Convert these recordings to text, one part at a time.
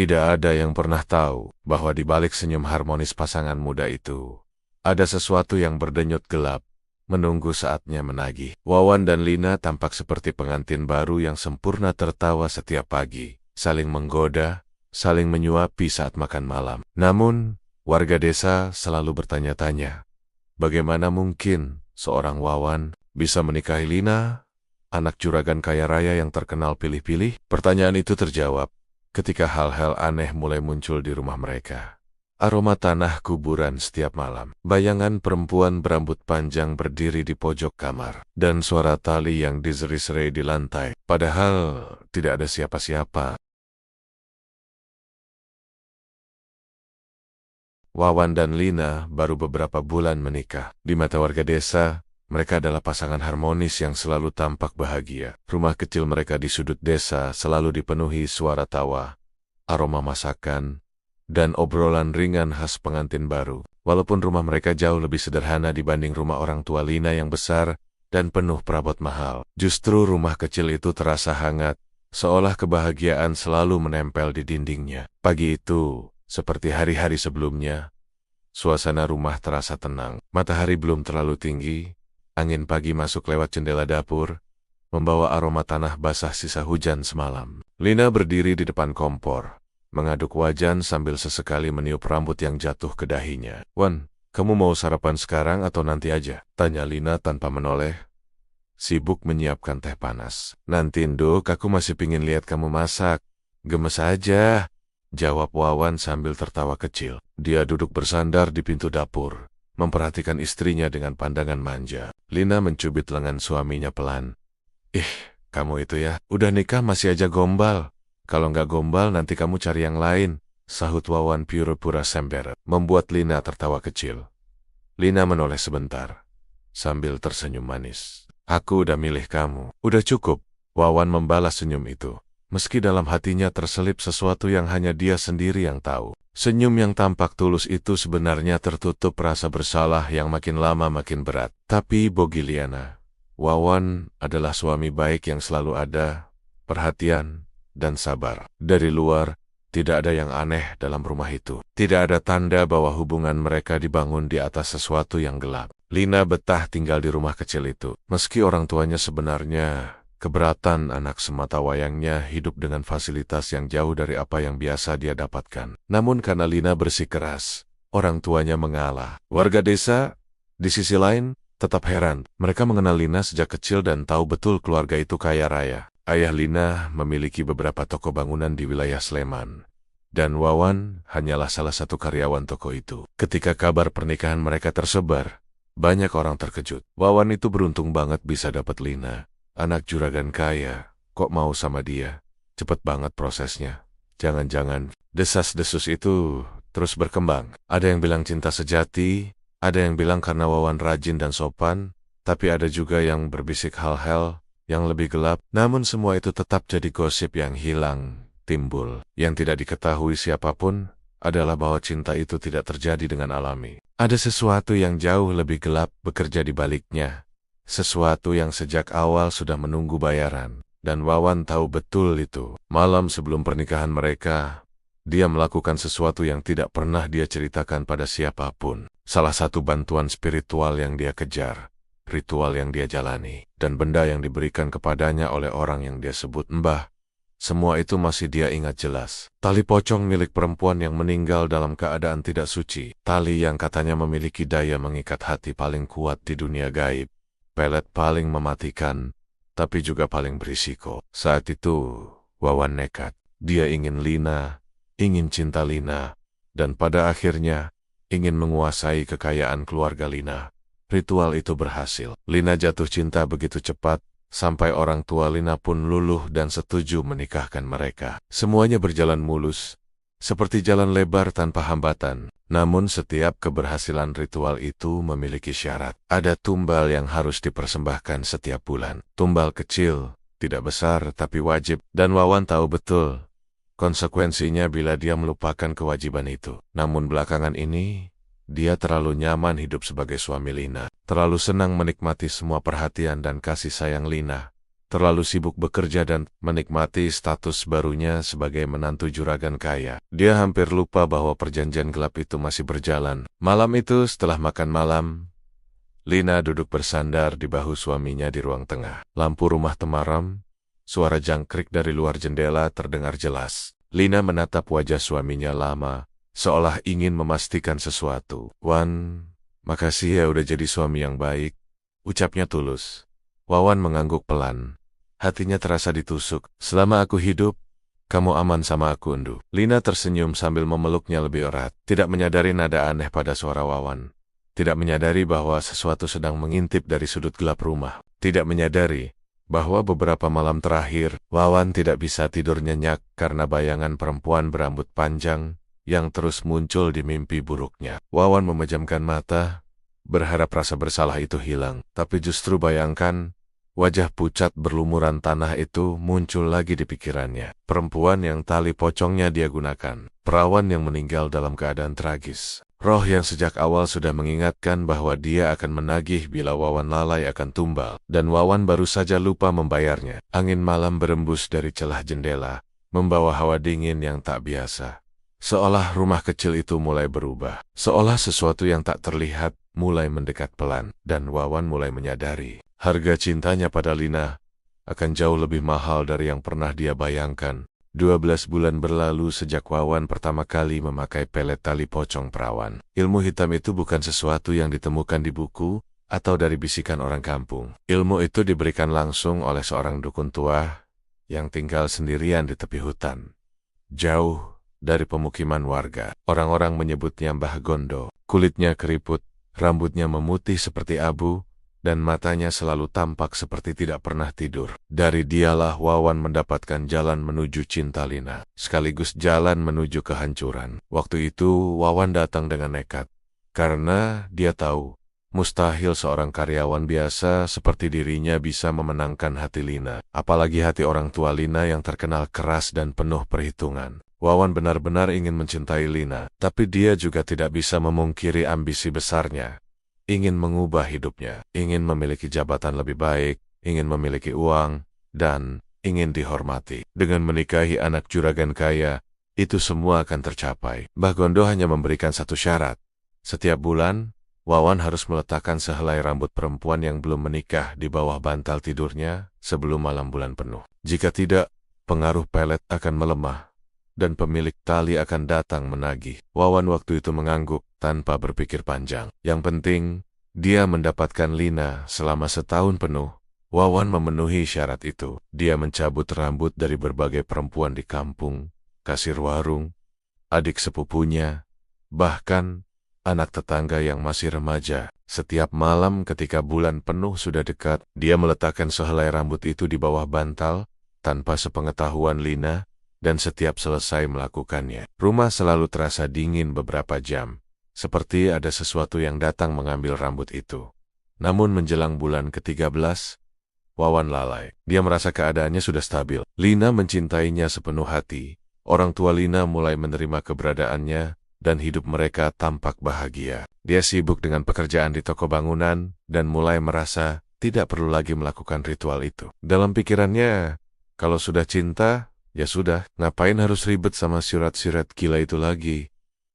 Tidak ada yang pernah tahu bahwa di balik senyum harmonis pasangan muda itu, ada sesuatu yang berdenyut gelap, menunggu saatnya menagih. Wawan dan Lina tampak seperti pengantin baru yang sempurna tertawa setiap pagi, saling menggoda, saling menyuapi saat makan malam. Namun, warga desa selalu bertanya-tanya, bagaimana mungkin seorang Wawan bisa menikahi Lina, anak juragan kaya raya yang terkenal pilih-pilih? Pertanyaan itu terjawab ketika hal-hal aneh mulai muncul di rumah mereka. Aroma tanah kuburan setiap malam, bayangan perempuan berambut panjang berdiri di pojok kamar, dan suara tali yang diseri-seri di lantai, padahal tidak ada siapa-siapa. Wawan dan Lina baru beberapa bulan menikah. Di mata warga desa, mereka adalah pasangan harmonis yang selalu tampak bahagia. Rumah kecil mereka di sudut desa selalu dipenuhi suara tawa, aroma masakan, dan obrolan ringan khas pengantin baru. Walaupun rumah mereka jauh lebih sederhana dibanding rumah orang tua Lina yang besar dan penuh perabot mahal, justru rumah kecil itu terasa hangat, seolah kebahagiaan selalu menempel di dindingnya. Pagi itu, seperti hari-hari sebelumnya, suasana rumah terasa tenang. Matahari belum terlalu tinggi, angin pagi masuk lewat jendela dapur, membawa aroma tanah basah sisa hujan semalam. Lina berdiri di depan kompor, mengaduk wajan sambil sesekali meniup rambut yang jatuh ke dahinya. "Wan, kamu mau sarapan sekarang atau nanti aja?" tanya Lina tanpa menoleh, sibuk menyiapkan teh panas. "Nanti Nduk, aku masih pingin lihat kamu masak." "Gemes aja," jawab Wawan sambil tertawa kecil. Dia duduk bersandar di pintu dapur, memperhatikan istrinya dengan pandangan manja. Lina mencubit lengan suaminya pelan. "Ih, kamu itu ya, udah nikah masih aja gombal. Kalau nggak gombal nanti kamu cari yang lain," sahut Wawan pura-pura semberet, membuat Lina tertawa kecil. Lina menoleh sebentar, sambil tersenyum manis. "Aku udah milih kamu." "Udah cukup," Wawan membalas senyum itu, meski dalam hatinya terselip sesuatu yang hanya dia sendiri yang tahu. Senyum yang tampak tulus itu sebenarnya tertutup rasa bersalah yang makin lama makin berat. Tapi Bogi Liana, Wawan adalah suami baik yang selalu ada, perhatian, dan sabar. Dari luar, tidak ada yang aneh dalam rumah itu. Tidak ada tanda bahwa hubungan mereka dibangun di atas sesuatu yang gelap. Lina betah tinggal di rumah kecil itu, meski orang tuanya sebenarnya keberatan anak semata wayangnya hidup dengan fasilitas yang jauh dari apa yang biasa dia dapatkan. Namun karena Lina bersikeras, orang tuanya mengalah. Warga desa, di sisi lain, tetap heran. Mereka mengenal Lina sejak kecil dan tahu betul keluarga itu kaya raya. Ayah Lina memiliki beberapa toko bangunan di wilayah Sleman, dan Wawan hanyalah salah satu karyawan toko itu. Ketika kabar pernikahan mereka tersebar, banyak orang terkejut. Wawan itu beruntung banget bisa dapat Lina. Anak juragan kaya, kok mau sama dia? Cepet banget prosesnya. Jangan-jangan desas-desus itu terus berkembang. Ada yang bilang cinta sejati, ada yang bilang karena Wawan rajin dan sopan, tapi ada juga yang berbisik hal-hal yang lebih gelap. Namun semua itu tetap jadi gosip yang hilang, timbul. Yang tidak diketahui siapapun adalah bahwa cinta itu tidak terjadi dengan alami. Ada sesuatu yang jauh lebih gelap bekerja di baliknya. Sesuatu yang sejak awal sudah menunggu bayaran, dan Wawan tahu betul itu. Malam sebelum pernikahan mereka, dia melakukan sesuatu yang tidak pernah dia ceritakan pada siapapun. Salah satu bantuan spiritual yang dia kejar, ritual yang dia jalani, dan benda yang diberikan kepadanya oleh orang yang dia sebut Mbah. Semua itu masih dia ingat jelas. Tali pocong milik perempuan yang meninggal dalam keadaan tidak suci. Tali yang katanya memiliki daya mengikat hati paling kuat di dunia gaib. Pelet paling mematikan, tapi juga paling berisiko. Saat itu, Wawan nekat. Dia ingin Lina, ingin cinta Lina, dan pada akhirnya, ingin menguasai kekayaan keluarga Lina. Ritual itu berhasil. Lina jatuh cinta begitu cepat, sampai orang tua Lina pun luluh dan setuju menikahkan mereka. Semuanya berjalan mulus, seperti jalan lebar tanpa hambatan. Namun setiap keberhasilan ritual itu memiliki syarat. Ada tumbal yang harus dipersembahkan setiap bulan. Tumbal kecil, tidak besar tapi wajib. Dan Wawan tahu betul konsekuensinya bila dia melupakan kewajiban itu. Namun belakangan ini, dia terlalu nyaman hidup sebagai suami Lina. Terlalu senang menikmati semua perhatian dan kasih sayang Lina, terlalu sibuk bekerja dan menikmati status barunya sebagai menantu juragan kaya. Dia hampir lupa bahwa perjanjian gelap itu masih berjalan. Malam itu setelah makan malam, Lina duduk bersandar di bahu suaminya di ruang tengah. Lampu rumah temaram, suara jangkrik dari luar jendela terdengar jelas. Lina menatap wajah suaminya lama, seolah ingin memastikan sesuatu. "Wan, makasih ya udah jadi suami yang baik," ucapnya tulus. Wawan mengangguk pelan. Hatinya terasa ditusuk. "Selama aku hidup, kamu aman sama aku, Endu." Lina tersenyum sambil memeluknya lebih erat. Tidak menyadari nada aneh pada suara Wawan. Tidak menyadari bahwa sesuatu sedang mengintip dari sudut gelap rumah. Tidak menyadari bahwa beberapa malam terakhir, Wawan tidak bisa tidur nyenyak karena bayangan perempuan berambut panjang yang terus muncul di mimpi buruknya. Wawan memejamkan mata, berharap rasa bersalah itu hilang. Tapi justru bayangkan, wajah pucat berlumuran tanah itu muncul lagi di pikirannya. Perempuan yang tali pocongnya dia gunakan. Perawan yang meninggal dalam keadaan tragis. Roh yang sejak awal sudah mengingatkan bahwa dia akan menagih bila Wawan lalai akan tumbal. Dan Wawan baru saja lupa membayarnya. Angin malam berembus dari celah jendela, membawa hawa dingin yang tak biasa. Seolah rumah kecil itu mulai berubah. Seolah sesuatu yang tak terlihat mulai mendekat pelan. Dan Wawan mulai menyadari harga cintanya pada Lina akan jauh lebih mahal dari yang pernah dia bayangkan. 12 bulan berlalu sejak Wawan pertama kali memakai pelet tali pocong perawan. Ilmu hitam itu bukan sesuatu yang ditemukan di buku atau dari bisikan orang kampung. Ilmu itu diberikan langsung oleh seorang dukun tua yang tinggal sendirian di tepi hutan, jauh dari pemukiman warga. Orang-orang menyebutnya Mbah Gondo. Kulitnya keriput, rambutnya memutih seperti abu, dan matanya selalu tampak seperti tidak pernah tidur. Dari dialah Wawan mendapatkan jalan menuju cinta Lina, sekaligus jalan menuju kehancuran. Waktu itu Wawan datang dengan nekat, karena dia tahu mustahil seorang karyawan biasa seperti dirinya bisa memenangkan hati Lina, apalagi hati orang tua Lina yang terkenal keras dan penuh perhitungan. Wawan benar-benar ingin mencintai Lina, tapi dia juga tidak bisa memungkiri ambisi besarnya. Ingin mengubah hidupnya, ingin memiliki jabatan lebih baik, ingin memiliki uang, dan ingin dihormati. Dengan menikahi anak juragan kaya, itu semua akan tercapai. Mbah Gondo hanya memberikan satu syarat. Setiap bulan, Wawan harus meletakkan sehelai rambut perempuan yang belum menikah di bawah bantal tidurnya sebelum malam bulan penuh. Jika tidak, pengaruh pelet akan melemah, dan pemilik tali akan datang menagih. Wawan waktu itu mengangguk tanpa berpikir panjang. Yang penting, dia mendapatkan Lina selama setahun penuh. Wawan memenuhi syarat itu. Dia mencabut rambut dari berbagai perempuan di kampung, kasir warung, adik sepupunya, bahkan anak tetangga yang masih remaja. Setiap malam ketika bulan penuh sudah dekat, dia meletakkan sehelai rambut itu di bawah bantal, tanpa sepengetahuan Lina, dan setiap selesai melakukannya, rumah selalu terasa dingin beberapa jam, seperti ada sesuatu yang datang mengambil rambut itu. Namun menjelang bulan ke-13, Wawan lalai. Dia merasa keadaannya sudah stabil. Lina mencintainya sepenuh hati. Orang tua Lina mulai menerima keberadaannya, dan hidup mereka tampak bahagia. Dia sibuk dengan pekerjaan di toko bangunan, dan mulai merasa tidak perlu lagi melakukan ritual itu. Dalam pikirannya, kalau sudah cinta, ya sudah, ngapain harus ribet sama surat-surat gila itu lagi?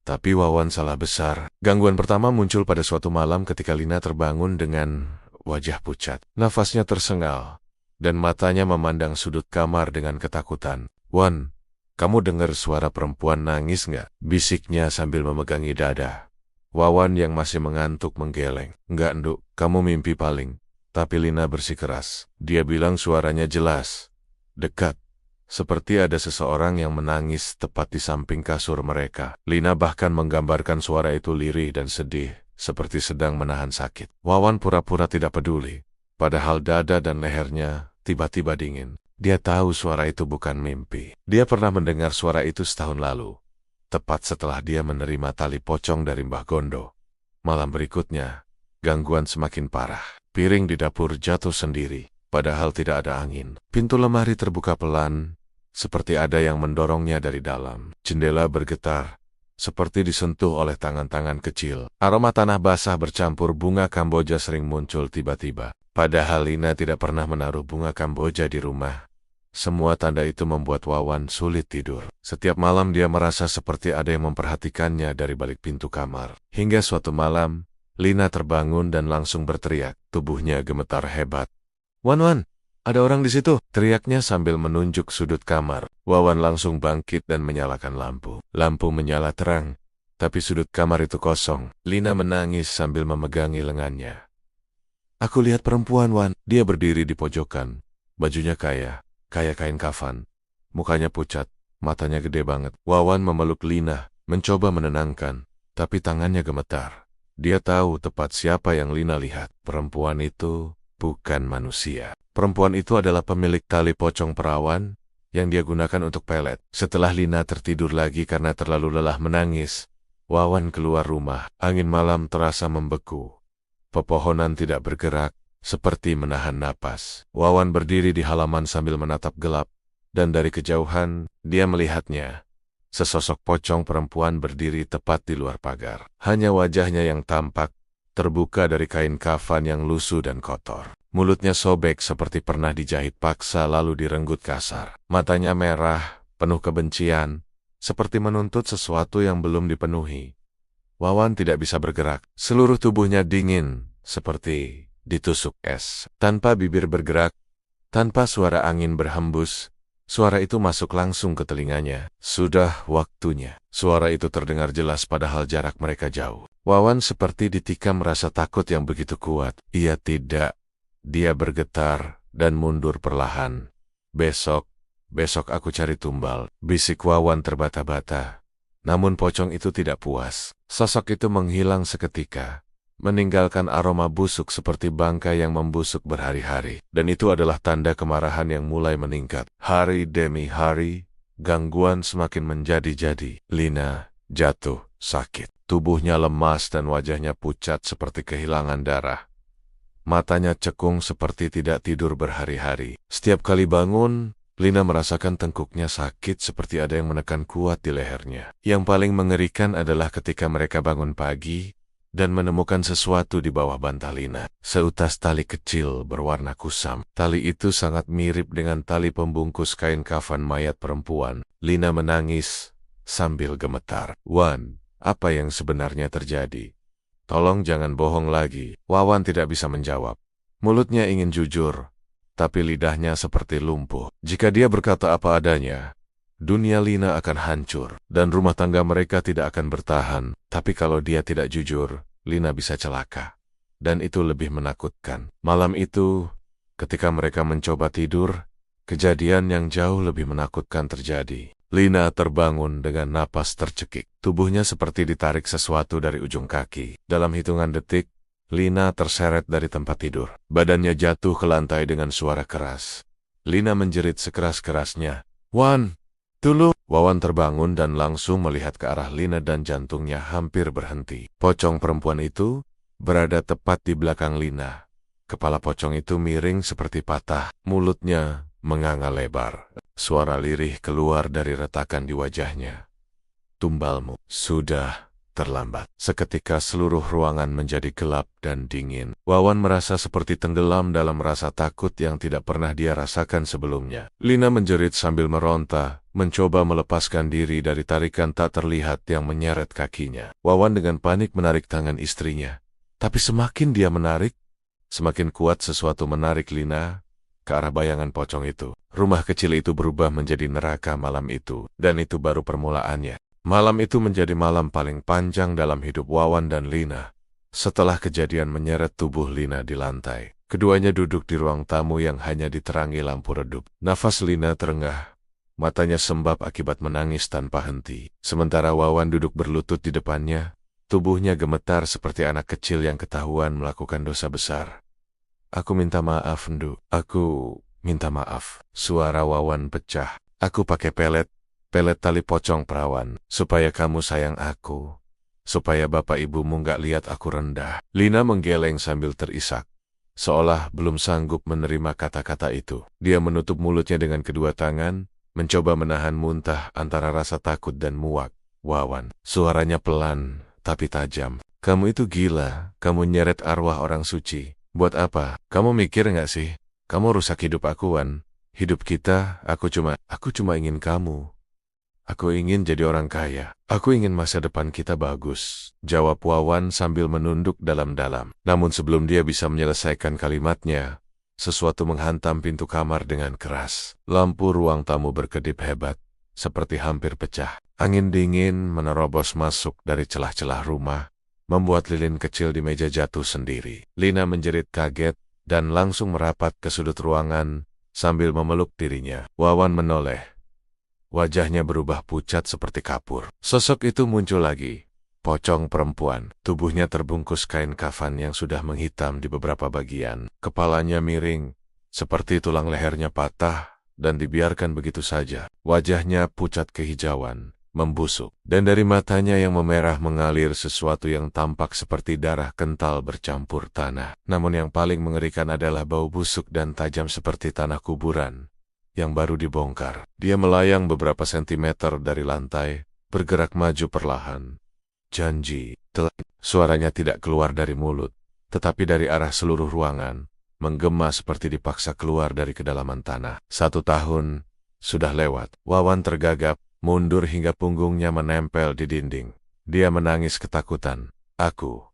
Tapi Wawan salah besar. Gangguan pertama muncul pada suatu malam ketika Lina terbangun dengan wajah pucat. Nafasnya tersengal, dan matanya memandang sudut kamar dengan ketakutan. "Wan, kamu dengar suara perempuan nangis nggak?" bisiknya sambil memegangi dada. Wawan yang masih mengantuk menggeleng. "Nggak, Nduk, kamu mimpi paling." Tapi Lina bersikeras. Dia bilang suaranya jelas, dekat, seperti ada seseorang yang menangis tepat di samping kasur mereka. Lina bahkan menggambarkan suara itu lirih dan sedih, seperti sedang menahan sakit. Wawan pura-pura tidak peduli, padahal dada dan lehernya tiba-tiba dingin. Dia tahu suara itu bukan mimpi. Dia pernah mendengar suara itu setahun lalu, tepat setelah dia menerima tali pocong dari Mbah Gondo. Malam berikutnya, gangguan semakin parah. Piring di dapur jatuh sendiri, padahal tidak ada angin. Pintu lemari terbuka pelan, seperti ada yang mendorongnya dari dalam. Jendela bergetar, seperti disentuh oleh tangan-tangan kecil. Aroma tanah basah bercampur bunga Kamboja sering muncul tiba-tiba. Padahal Lina tidak pernah menaruh bunga kamboja di rumah. Semua tanda itu membuat Wawan sulit tidur. Setiap malam dia merasa seperti ada yang memperhatikannya dari balik pintu kamar. Hingga suatu malam, Lina terbangun dan langsung berteriak. Tubuhnya gemetar hebat. "Wan, ada orang di situ!" teriaknya sambil menunjuk sudut kamar. Wawan langsung bangkit dan menyalakan lampu. Lampu menyala terang, tapi sudut kamar itu kosong. Lina menangis sambil memegangi lengannya. "Aku lihat perempuan, Wan." Dia berdiri di pojokan. Bajunya kayak kain kafan. Mukanya pucat, matanya gede banget. Wawan memeluk Lina, mencoba menenangkan, tapi tangannya gemetar. Dia tahu tepat siapa yang Lina lihat. Perempuan itu bukan manusia. Perempuan itu adalah pemilik tali pocong perawan yang dia gunakan untuk pelet. Setelah Lina tertidur lagi karena terlalu lelah menangis, Wawan keluar rumah. Angin malam terasa membeku. Pepohonan tidak bergerak, seperti menahan napas. Wawan berdiri di halaman sambil menatap gelap, dan dari kejauhan, dia melihatnya. Sesosok pocong perempuan berdiri tepat di luar pagar. Hanya wajahnya yang tampak, terbuka dari kain kafan yang lusuh dan kotor. Mulutnya sobek seperti pernah dijahit paksa lalu direnggut kasar. Matanya merah, penuh kebencian, seperti menuntut sesuatu yang belum dipenuhi. Wawan tidak bisa bergerak. Seluruh tubuhnya dingin, seperti ditusuk es. Tanpa bibir bergerak, tanpa suara angin berhembus, suara itu masuk langsung ke telinganya. Sudah waktunya. Suara itu terdengar jelas padahal jarak mereka jauh. Wawan seperti ditikam rasa takut yang begitu kuat. Ia tidak. Dia bergetar dan mundur perlahan. Besok aku cari tumbal," bisik Wawan terbata-bata. Namun pocong itu tidak puas. Sosok itu menghilang seketika, meninggalkan aroma busuk seperti bangkai yang membusuk berhari-hari. Dan itu adalah tanda kemarahan yang mulai meningkat. Hari demi hari, gangguan semakin menjadi-jadi. Lina jatuh sakit. Tubuhnya lemas dan wajahnya pucat seperti kehilangan darah. Matanya cekung seperti tidak tidur berhari-hari. Setiap kali bangun, Lina merasakan tengkuknya sakit seperti ada yang menekan kuat di lehernya. Yang paling mengerikan adalah ketika mereka bangun pagi dan menemukan sesuatu di bawah bantal Lina. Seutas tali kecil berwarna kusam. Tali itu sangat mirip dengan tali pembungkus kain kafan mayat perempuan. Lina menangis sambil gemetar. "Wan, apa yang sebenarnya terjadi? Tolong jangan bohong lagi." Wawan tidak bisa menjawab. Mulutnya ingin jujur, tapi lidahnya seperti lumpuh. Jika dia berkata apa adanya, dunia Lina akan hancur, dan rumah tangga mereka tidak akan bertahan. Tapi kalau dia tidak jujur, Lina bisa celaka. Dan itu lebih menakutkan. Malam itu, ketika mereka mencoba tidur, kejadian yang jauh lebih menakutkan terjadi. Lina terbangun dengan napas tercekik. Tubuhnya seperti ditarik sesuatu dari ujung kaki. Dalam hitungan detik, Lina terseret dari tempat tidur. Badannya jatuh ke lantai dengan suara keras. Lina menjerit sekeras-kerasnya. "Wan, tolong!" Wawan terbangun dan langsung melihat ke arah Lina dan jantungnya hampir berhenti. Pocong perempuan itu berada tepat di belakang Lina. Kepala pocong itu miring seperti patah. Mulutnya menganga lebar. Suara lirih keluar dari retakan di wajahnya. "Tumbalmu sudah terlambat." Seketika seluruh ruangan menjadi gelap dan dingin. Wawan merasa seperti tenggelam dalam rasa takut yang tidak pernah dia rasakan sebelumnya. Lina menjerit sambil meronta, mencoba melepaskan diri dari tarikan tak terlihat yang menyeret kakinya. Wawan dengan panik menarik tangan istrinya. Tapi semakin dia menarik, semakin kuat sesuatu menarik Lina ke arah bayangan pocong itu. Rumah kecil itu berubah menjadi neraka malam itu, dan itu baru permulaannya. Malam itu menjadi malam paling panjang dalam hidup Wawan dan Lina. Setelah kejadian menyeret tubuh Lina di lantai, keduanya duduk di ruang tamu yang hanya diterangi lampu redup. Nafas Lina terengah, matanya sembab akibat menangis tanpa henti. Sementara Wawan duduk berlutut di depannya, tubuhnya gemetar seperti anak kecil yang ketahuan melakukan dosa besar. "Aku minta maaf, Ndu. Aku minta maaf." Suara Wawan pecah. "Aku pakai pelet tali pocong perawan, supaya kamu sayang aku, supaya bapak ibumu nggak lihat aku rendah." Lina menggeleng sambil terisak, seolah belum sanggup menerima kata-kata itu. Dia menutup mulutnya dengan kedua tangan, mencoba menahan muntah antara rasa takut dan muak. "Wawan," suaranya pelan tapi tajam. "Kamu itu gila, kamu nyeret arwah orang suci. Buat apa? Kamu mikir nggak sih? Kamu rusak hidup aku, Wan. Hidup kita, aku cuma ingin kamu. Aku ingin jadi orang kaya. Aku ingin masa depan kita bagus, jawab Wawan sambil menunduk dalam-dalam. Namun sebelum dia bisa menyelesaikan kalimatnya, sesuatu menghantam pintu kamar dengan keras. Lampu ruang tamu berkedip hebat, seperti hampir pecah. Angin dingin menerobos masuk dari celah-celah rumah, membuat lilin kecil di meja jatuh sendiri. Lina menjerit kaget dan langsung merapat ke sudut ruangan sambil memeluk dirinya. Wawan menoleh. Wajahnya berubah pucat seperti kapur. Sosok itu muncul lagi. Pocong perempuan. Tubuhnya terbungkus kain kafan yang sudah menghitam di beberapa bagian. Kepalanya miring, seperti tulang lehernya patah, dan dibiarkan begitu saja. Wajahnya pucat kehijauan, membusuk. Dan dari matanya yang memerah mengalir sesuatu yang tampak seperti darah kental bercampur tanah. Namun yang paling mengerikan adalah bau busuk dan tajam seperti tanah kuburan yang baru dibongkar. Dia melayang beberapa sentimeter dari lantai, bergerak maju perlahan. Janji, suaranya tidak keluar dari mulut, tetapi dari arah seluruh ruangan, menggema seperti dipaksa keluar dari kedalaman tanah. 1 tahun sudah lewat. Wawan tergagap, mundur hingga punggungnya menempel di dinding. Dia menangis ketakutan. Aku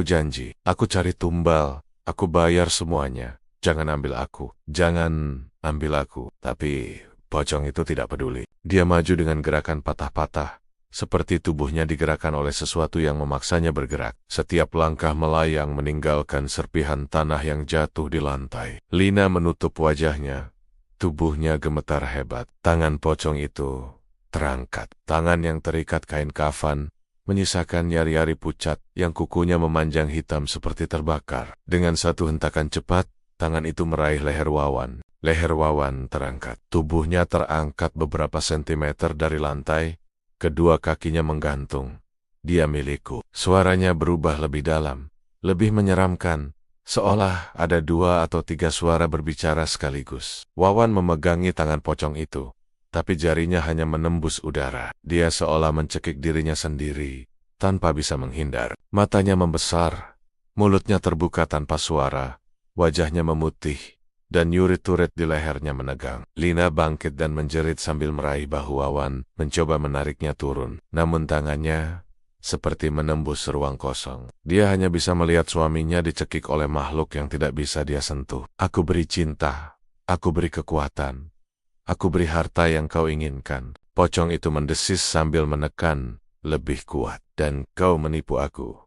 janji, aku cari tumbal, aku bayar semuanya. Jangan ambil aku, jangan ambil aku. Tapi pocong itu tidak peduli. Dia maju dengan gerakan patah-patah, seperti tubuhnya digerakkan oleh sesuatu yang memaksanya bergerak. Setiap langkah melayang meninggalkan serpihan tanah yang jatuh di lantai. Lina menutup wajahnya, tubuhnya gemetar hebat. Tangan pocong itu terangkat. Tangan yang terikat kain kafan menyisakan yari-yari pucat yang kukunya memanjang hitam seperti terbakar. Dengan satu hentakan cepat, tangan itu meraih leher Wawan. Leher Wawan terangkat. Tubuhnya terangkat beberapa sentimeter dari lantai. Kedua kakinya menggantung. Dia milikku. Suaranya berubah lebih dalam, lebih menyeramkan, seolah ada 2 atau 3 suara berbicara sekaligus. Wawan memegangi tangan pocong itu, tapi jarinya hanya menembus udara. Dia seolah mencekik dirinya sendiri, tanpa bisa menghindar. Matanya membesar, mulutnya terbuka tanpa suara. Wajahnya memutih, dan yurit-turit di lehernya menegang. Lina bangkit dan menjerit sambil meraih bahu Wawan, mencoba menariknya turun. Namun tangannya seperti menembus ruang kosong. Dia hanya bisa melihat suaminya dicekik oleh makhluk yang tidak bisa dia sentuh. Aku beri cinta, aku beri kekuatan, aku beri harta yang kau inginkan. Pocong itu mendesis sambil menekan lebih kuat. Dan kau menipu aku.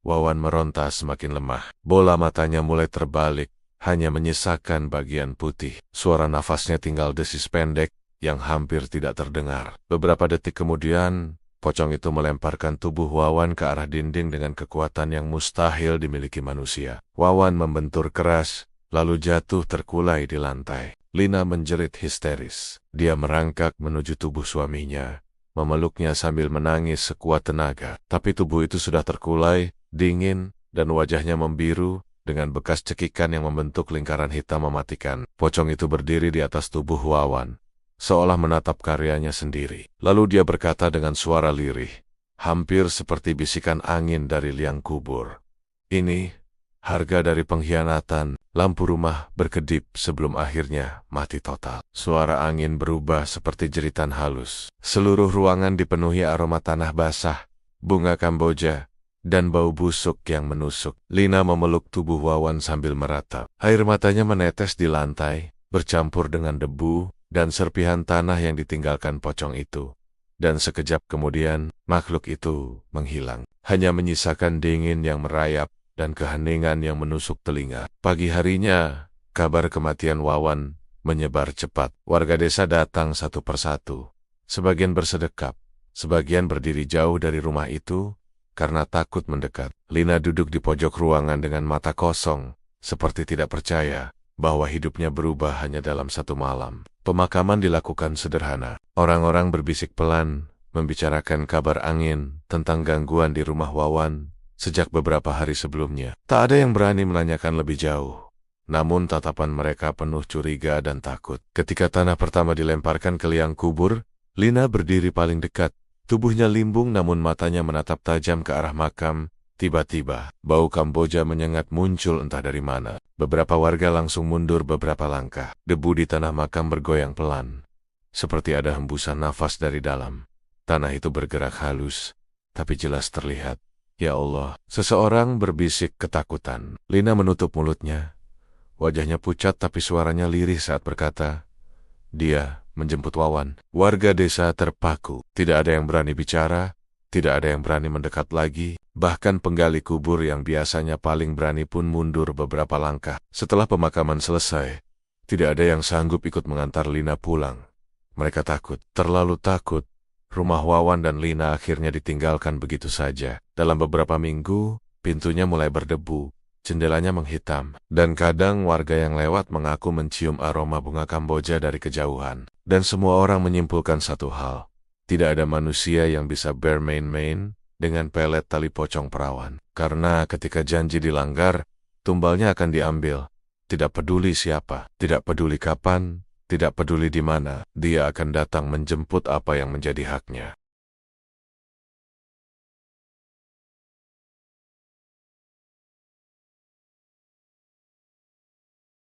Wawan meronta semakin lemah. Bola matanya mulai terbalik, hanya menyisakan bagian putih. Suara nafasnya tinggal desis pendek, yang hampir tidak terdengar. Beberapa detik kemudian, pocong itu melemparkan tubuh Wawan ke arah dinding dengan kekuatan yang mustahil dimiliki manusia. Wawan membentur keras, lalu jatuh terkulai di lantai. Lina menjerit histeris. Dia merangkak menuju tubuh suaminya, memeluknya sambil menangis sekuat tenaga. Tapi tubuh itu sudah terkulai, dingin, dan wajahnya membiru, dengan bekas cekikan yang membentuk lingkaran hitam mematikan. Pocong itu berdiri di atas tubuh Wawan, seolah menatap karyanya sendiri. Lalu dia berkata dengan suara lirih, hampir seperti bisikan angin dari liang kubur. Ini harga dari pengkhianatan. Lampu rumah berkedip sebelum akhirnya mati total. Suara angin berubah seperti jeritan halus. Seluruh ruangan dipenuhi aroma tanah basah, bunga kamboja, dan bau busuk yang menusuk. Lina memeluk tubuh Wawan sambil meratap. Air matanya menetes di lantai, bercampur dengan debu dan serpihan tanah yang ditinggalkan pocong itu. Dan sekejap kemudian, makhluk itu menghilang. Hanya menyisakan dingin yang merayap dan keheningan yang menusuk telinga. Pagi harinya, kabar kematian Wawan menyebar cepat. Warga desa datang satu persatu. Sebagian bersedekap, sebagian berdiri jauh dari rumah itu, karena takut mendekat. Lina duduk di pojok ruangan dengan mata kosong, seperti tidak percaya bahwa hidupnya berubah hanya dalam 1 malam. Pemakaman dilakukan sederhana. Orang-orang berbisik pelan, membicarakan kabar angin tentang gangguan di rumah Wawan sejak beberapa hari sebelumnya. Tak ada yang berani menanyakan lebih jauh. Namun tatapan mereka penuh curiga dan takut. Ketika tanah pertama dilemparkan ke liang kubur, Lina berdiri paling dekat. Tubuhnya limbung namun matanya menatap tajam ke arah makam, Tiba-tiba, bau Kamboja menyengat muncul entah dari mana. Beberapa warga langsung mundur beberapa langkah. Debu di tanah makam bergoyang pelan, seperti ada hembusan nafas dari dalam. Tanah itu bergerak halus, tapi jelas terlihat. Ya Allah, seseorang berbisik ketakutan. Lina menutup mulutnya. Wajahnya pucat tapi suaranya lirih saat berkata, "Dia menjemput Wawan." Warga desa terpaku. Tidak ada yang berani bicara, tidak ada yang berani mendekat lagi. Bahkan penggali kubur yang biasanya paling berani pun mundur beberapa langkah. Setelah pemakaman selesai, tidak ada yang sanggup ikut mengantar Lina pulang. Mereka takut, terlalu takut. Rumah Wawan dan Lina akhirnya ditinggalkan begitu saja. Dalam beberapa minggu, pintunya mulai berdebu, jendelanya menghitam, dan kadang warga yang lewat mengaku mencium aroma bunga Kamboja dari kejauhan. Dan semua orang menyimpulkan satu hal, tidak ada manusia yang bisa bermain-main dengan pelet tali pocong perawan. Karena ketika janji dilanggar, tumbalnya akan diambil. Tidak peduli siapa, tidak peduli kapan, tidak peduli di mana, dia akan datang menjemput apa yang menjadi haknya.